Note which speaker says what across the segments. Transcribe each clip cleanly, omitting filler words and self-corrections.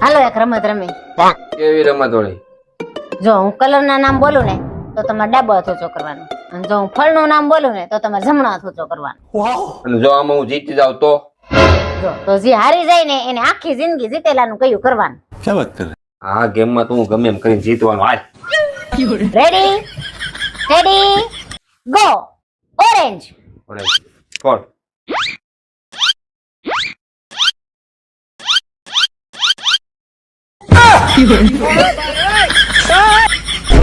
Speaker 1: હાલો એક રમત રમી.
Speaker 2: કેવી રમત વળી?
Speaker 1: જો હું કલર ના નામ બોલું ને તો તમારે ડાબો હાથ ઊંચો કરવાનો, અને જો હું ફળ નું નામ બોલું ને તો તમારે જમણો હાથ ઊંચો કરવાનો.
Speaker 2: અને જો આમાં હું જીતી જાઉં તો?
Speaker 1: જો તો જે હારી જાય ને એને આખી જિંદગી જીતેલાનું કયું કરવાનું.
Speaker 3: क्या बात कर रहे
Speaker 2: આ ગેમમાં તો હું ગમે એમ કરીને જીતવાનું. હાલ
Speaker 1: રેડી રેડી ગો. ઓરેન્જ.
Speaker 2: ઓરે ફોડ.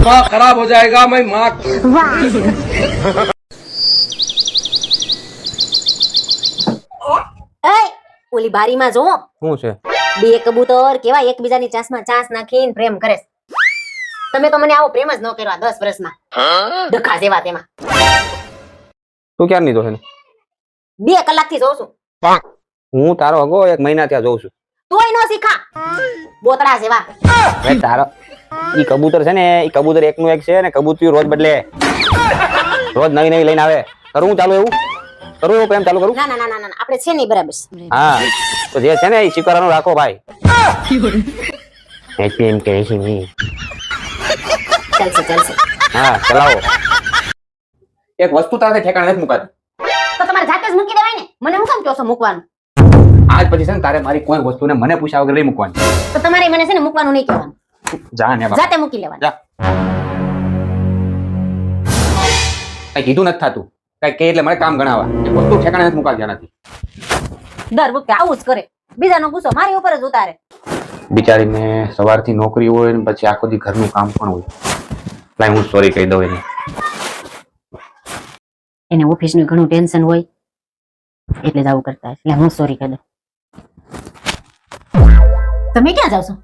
Speaker 4: दिमाग खराब हो जाएगा मैं माँ
Speaker 1: ઓલી બારીમાં જો
Speaker 2: શું છે?
Speaker 1: બે કબૂતર કેવા એકબીજાની ચાંસમાં ચાંસ નાખીને પ્રેમ કરે છે. તમે તો મને આવો પ્રેમ જ ન કર્યો 10 વર્ષમાં. ડખા જેવા તેમાં.
Speaker 2: તું ક્યાં ની તો છે?
Speaker 1: 2 કલાકથી જોઉં છું.
Speaker 2: હું તારો અગો 1 મહિના ત્યાં જોઉં છું.
Speaker 1: તોય નો શીખા બોતડા જેવા.
Speaker 2: એ તારો ઈ કબૂતર છે ને, ઈ કબૂતર એકનું એક છે ને, કબૂતર રોજ બદલે, રોજ નવી નવી લઈને આવે. કરું ચાલુ એવું? કરું એવું પ્રેમ ચાલુ કરું?
Speaker 1: ના ના ના ના આપણે છે નહીં બરાબર.
Speaker 2: હા તો જે છે ને એ સ્વીકારવાનું રાખો ભાઈ. એમ કે છે નહીં.
Speaker 1: ચાલશે ચાલશે.
Speaker 2: હા ચલાવો. એક વસ્તુ તારે ઠેકાણે નથી મુકાતી.
Speaker 1: તો તમારે જાતે જ મૂકી દેવાય ને. મને હું કેમ કહો છો મૂકવાનું?
Speaker 2: આજ પછી છે ને તારે મારી કોઈ વસ્તુને મને પૂછ્યા વગર નહીં મૂકવાની.
Speaker 1: તો તમારે મને છે ને મૂકવાનું નહીં કહેવાનું.
Speaker 2: જા ને બાપ.
Speaker 1: જાતે મૂકી લેવાનું.
Speaker 2: જા. કઈ કીધું નથી થાતું. કઈ કે એટલે મને કામ ગણાવા. એક વસ્તુ ઠેકાણે નથી મુકાતી આનાથી.
Speaker 1: દર વખતે આવું જ કરે. બીજાનો ગુસ્સો મારી ઉપર જ ઉતારે.
Speaker 2: બિચારીને સવારથી નોકરી હોય ને પછી આખો દી ઘરનું કામ પણ હોય. લાય હું સોરી કહી દઉં એને.
Speaker 1: એને ઓફિસનું ઘણું ટેન્શન હોય એટલે જ આવું કરતા હશે. એટલે હું સોરી કહી દઉં. તમે ક્યાં જાવ છો?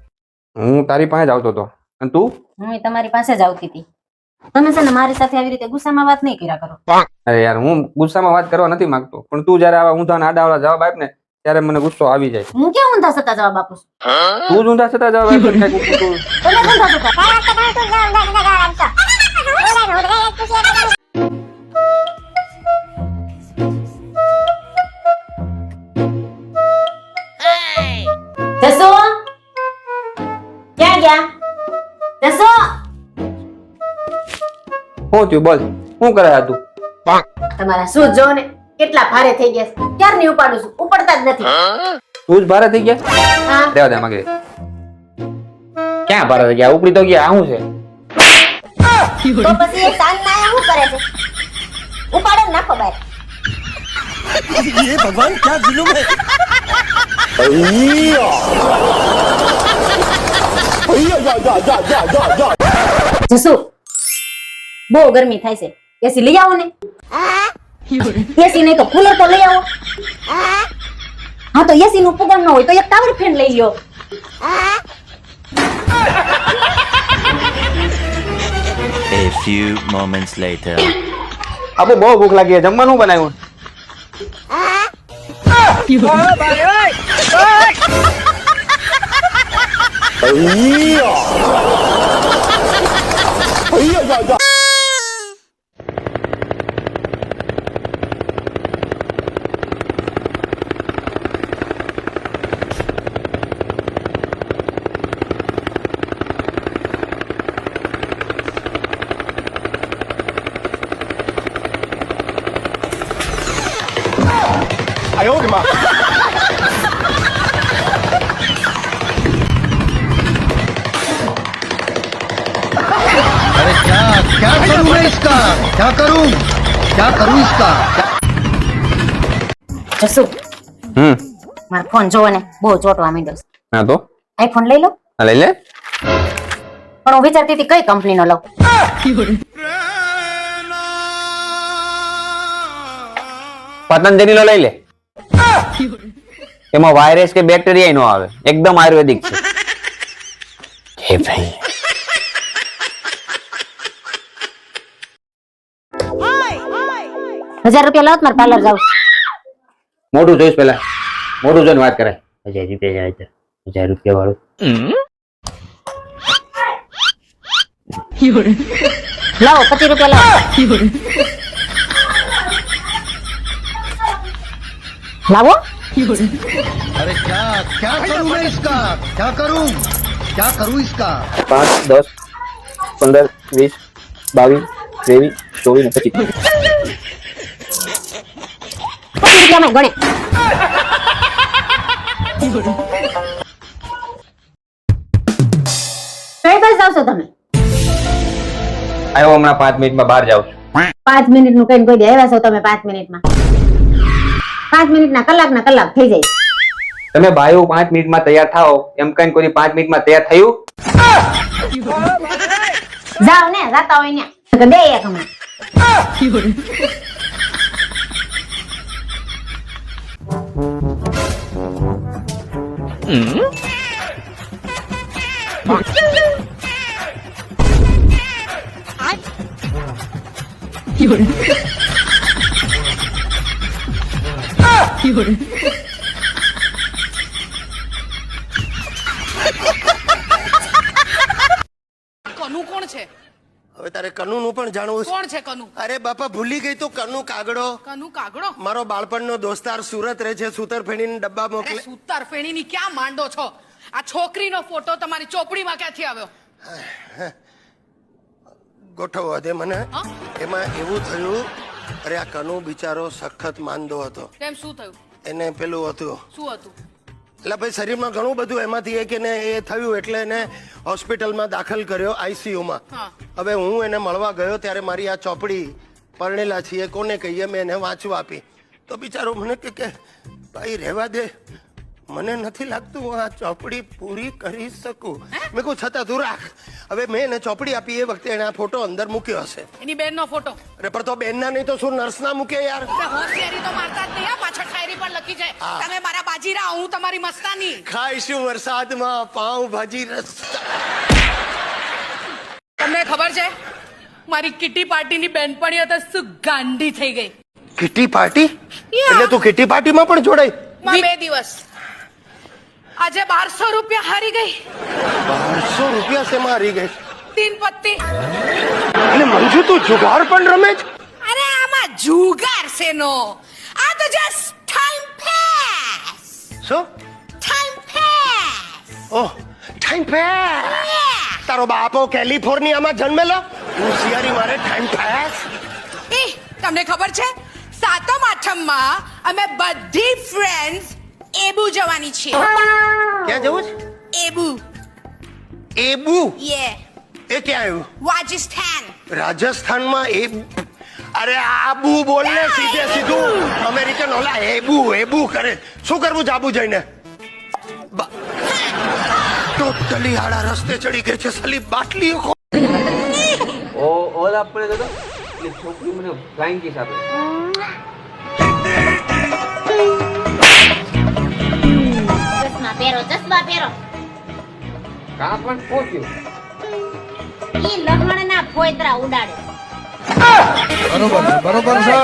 Speaker 2: હું તારી પાસે જ આવતો હતો. અને તું?
Speaker 1: હું તમારી પાસે જ આવતી હતી. તમે છે ને મારી સાથે આવી રીતે ગુસ્સામાં વાત નહીં કર્યા કરો.
Speaker 2: અરે યાર હું ગુસ્સામાં વાત કરવા નથી માંગતો, પણ તું જયારે આવા ઊંધા ને આડાવાળા જવાબ આપ ને ત્યારે મને ગુસ્સો આવી જાય.
Speaker 1: હું કેમ ઊંધા સત્તા જવાબ આપું છું?
Speaker 2: તું જ ઊંધા છતાં જવાબ આપ.
Speaker 1: તમે ઊંધા સત્તા. જસો ક્યાં ગયા? જસો
Speaker 2: શું થયું બોલ? શું કરે આ તું?
Speaker 1: તમારા શું જો ને કેટલા ભારે થઈ ગયા છે. ક્યારની ઉપાડું છું, ઉપડતા જ નથી.
Speaker 2: તું જ ભારે થઈ ગયા?
Speaker 1: હા
Speaker 2: દેવા દે માગે. ક્યાં ભારે થઈ ગયા? ઉપડી તો ગયા. આ શું છે?
Speaker 1: તો પછી એ સાન ના શું કરે છે? ઉપાડે ને નાખો બહાર.
Speaker 3: ये भगवान क्या जुलुम है
Speaker 1: જસુ બહુ ગરમી થાય છે. એસી લઈ આવો ને. એસી નહીં તો કુલર તો લઈ આવો. હા તો એસી નું પગાર ન હોય તો એક ટાવર ફેન લઈ લ્યો.
Speaker 5: A few moments later.
Speaker 2: આપણે બહુ ભૂખ લાગી છે. જમવાનું બનાવ્યું?
Speaker 3: अरे क्या करूं मैं इसका क्या करूं इसका
Speaker 1: જસુ મારો ફોન જોવો ને બહુ ચોટવા માંડ્યો છે.
Speaker 2: હા તો
Speaker 1: આઈફોન લઈ લો.
Speaker 2: હા લઈ લે.
Speaker 1: પણ હું વિચારતી હતી કઈ કંપનીનો લઉં.
Speaker 2: પતંજલિ નો લઈ લે. એમાં વાયરસ કે બેક્ટેરિયા નો આવે. એકદમ આયુર્વેદિક છે. હે ભાઈ
Speaker 1: 1000 રૂપિયા લાવ મારે પાર્લર જાવ.
Speaker 2: મોઢું જોઈશ પેલા. મોઢું જોઈને વાત કરાય. 1000 રૂપિયા જાય તો 1000 રૂપિયા વાળું.
Speaker 1: લાવો 25 રૂપિયા લાવો. લાવો
Speaker 3: अरे क्या क्या करूं मैं इसका क्या करूं इसका
Speaker 2: 5, 10, 15, 20, 22, 23, 24 ને 25
Speaker 1: રૂપિયામાં ગણે કઈ બસ આવશો તમે
Speaker 2: આવ્યો હમણાં 5 મિનિટમાં બહાર જાઉં છું
Speaker 1: 5 મિનિટનું કઈ કોઈ દે આવ્યા છો તમે 5 મિનિટમાં 5 મિનિટના કલાક થઈ જાય
Speaker 2: તમે ભાઈઓ 5 મિનિટમાં તૈયાર થાઓ એમ કઈ કોઈ 5 મિનિટમાં તૈયાર થયું
Speaker 1: જાઓ ને જાતા હોય ને દે એક હમણાં
Speaker 6: કનુ કોણ છે?
Speaker 7: હવે તારે કનુ નું પણ જાણવું છે?
Speaker 6: કોણ છે કનુ?
Speaker 7: અરે બાપા ભૂલી ગઈ તું કનુ કાગડો
Speaker 6: કનુ કાગડો?
Speaker 7: મારો બાળપણનો દોસ્તાર સુરત રહે છે સૂતરફેણીના ડબ્બા
Speaker 6: અરે
Speaker 7: મોકલે
Speaker 6: સૂતર ફેણીની ક્યાં માંડો છો? આ છોકરીનો ફોટો તમારી ચોપડીમાં ક્યાંથી આવ્યો?
Speaker 7: ગોઠવવા દે મને
Speaker 6: હા?
Speaker 7: એમાં એવું થયું અરે આ કનુ બિચારો સખત માંદો હતો
Speaker 6: કેમ શું થયું?
Speaker 7: એને પેલું હતું
Speaker 6: શું હતું?
Speaker 7: એટલે ભાઈ શરીરમાં ઘણું બધું એમાંથી એક એને એ થયું એટલે એને હોસ્પિટલમાં દાખલ કર્યો આઈસીયુમાં
Speaker 6: હા.
Speaker 7: હવે હું એને મળવા ગયો ત્યારે મારી આ ચોપડી પરણેલા છીએ કોને કહીએ મેં એને વાંચવા આપી તો બિચારો મને કે ભાઈ રહેવા દે મને નથી લાગતું હું આ ચોપડી પૂરી કરી શકું મેં કહું છતાં તું રાખ હવે મેં એને ચોપડી આપી એ વખતે એને આ ફોટો અંદર મૂક્યો હશે
Speaker 6: એની બેનનો ફોટો?
Speaker 7: અરે પણ તો બેનના નહીં તો શું નર્સના મૂકે યાર
Speaker 6: અરે હોશિયારી તો મારતા જ નહીં, આ પાછળ ડાયરી પર લખી છે તમે મારા બાજીરા, હું તમારી મસ્તાની.
Speaker 7: ખાઈશું વરસાદમાં પાઉં ભાજી રસ્તા
Speaker 6: તમને ખબર છે મારી કિટી પાર્ટીની બેનપણીઓ તો શું ગાંડી થઈ ગઈ?
Speaker 7: કિટી પાર્ટી એટલે તું કિટી પાર્ટીમાં પણ જોડાઈ?
Speaker 6: માં 2 દિવસ આજે 1200 રૂપિયા હારી ગઈ.
Speaker 7: 1200 રૂપિયા શેમાં હારી ગઈ?
Speaker 6: 3 પત્તી.
Speaker 7: એટલે મંજુ તું જુગાર પણ રમે છે?
Speaker 6: અરે આમાં જુગાર છે નો, આ તો જસ્ટ ટાઈમ પાસ.
Speaker 7: શું
Speaker 6: ટાઈમ પાસ.
Speaker 7: ઓહ ટાઈમ પાસ. તારો બાપો કેલિફોર્નિયામાં જન્મેલો હોશિયારી મારે ટાઈમ પાસ.
Speaker 6: એ તમને ખબર છે સાતમ આઠમમાં અમે બધી ફ્રેન્ડ્સ એબુ જવાની છે.
Speaker 7: ક્યાં જવું છે?
Speaker 6: એબુ.
Speaker 7: એબુ
Speaker 6: યે
Speaker 7: એ ક્યાં આવ્યું?
Speaker 6: રાજસ્થાન.
Speaker 7: રાજસ્થાનમાં એબુ? અરે આબુ બોલ ને સીધે સીધું અમેરિકન ઓલા એબુ કરે શું કરવું જાબુ જઈને? ટોટલી આડા રસ્તે ચડી ગઈ છે સાલી બાટલી
Speaker 2: ઓલા પડે તો એટલે છોકરી મને ફ્લાઇંગ કિસ આપે
Speaker 1: ચશ્મા પહેરો
Speaker 2: કા પણ પહોંચ્યું
Speaker 1: ઈ લહણના ફોયતરા ઉડાડે.
Speaker 3: बरोबर છે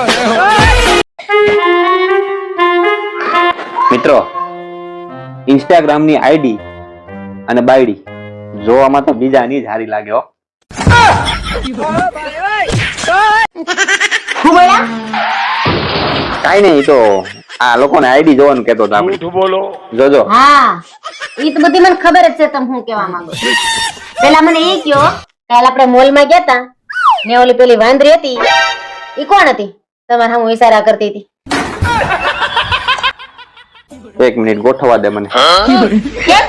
Speaker 2: મિત્રો ઇન્સ્ટાગ્રામની આઈડી અને બાયડી જોવામાં તો બીજાની જ હારી લાગે હો.
Speaker 1: હું બોલા
Speaker 2: કાઈ નહીં ઈ તો આ લોકોને આઈડી જોવાનું કહેતો હતો આપણે. જોજો
Speaker 1: હા ઈ તો બધી મને ખબર જ છે તમે શું કહેવા માંગો છો. પેલા મને એ કયો કાલ આપણે મોલમાં ગયા તા ને ઓલી પેલી વાંદરી હતી ઈ કોણ હતી તમારા હું ઈશારા કરતી હતી?
Speaker 2: 1 મિનિટ ગોઠવવા દે મને.
Speaker 1: કેમ?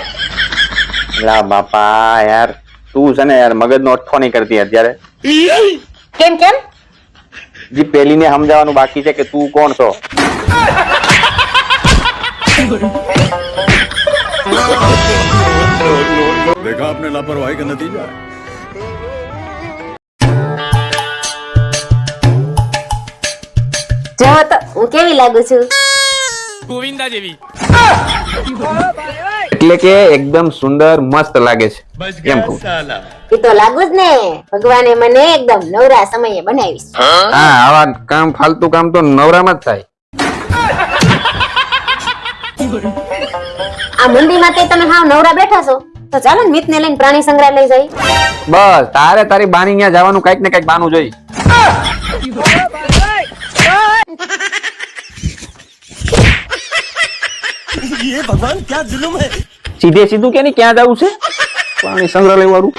Speaker 2: લા બાપા યાર તું છે ને યાર મગજનો અઠ્ઠો નહીં કરતી અત્યારે.
Speaker 1: કેમ કેમ?
Speaker 2: જે પેલીને સમજાવવાનું બાકી છે કે તું કોણ છો.
Speaker 8: देखा आपने लापरवाही का नतीजा है
Speaker 1: જો તો હું કેવી લાગુ છું?
Speaker 4: ગોવિંદા જેવી.
Speaker 2: એટલે કે એકદમ સુંદર મસ્ત લાગે છે એમ કહું.
Speaker 1: ઈ તો લાગુ જ ને ભગવાને મને એકદમ નવરા સમયે બનાવીશ.
Speaker 2: હા આવા કામ ફાલતુ કામ તો નવરામાં જ થાય.
Speaker 1: આ મંદિરમાં તે તમે હાવ નવરા બેઠા છો તો ચાલો ને મિતને લઈને પ્રાણી સંગ્રહાલય જઈ.
Speaker 2: બસ તારે તારી બાની ત્યાં જવાનું કઈક ને કઈક બાનું જોઈ. સીધે સીધું કે નહીં ક્યાં જવું છે પ્રાણી સંગ્રહાલય વાળું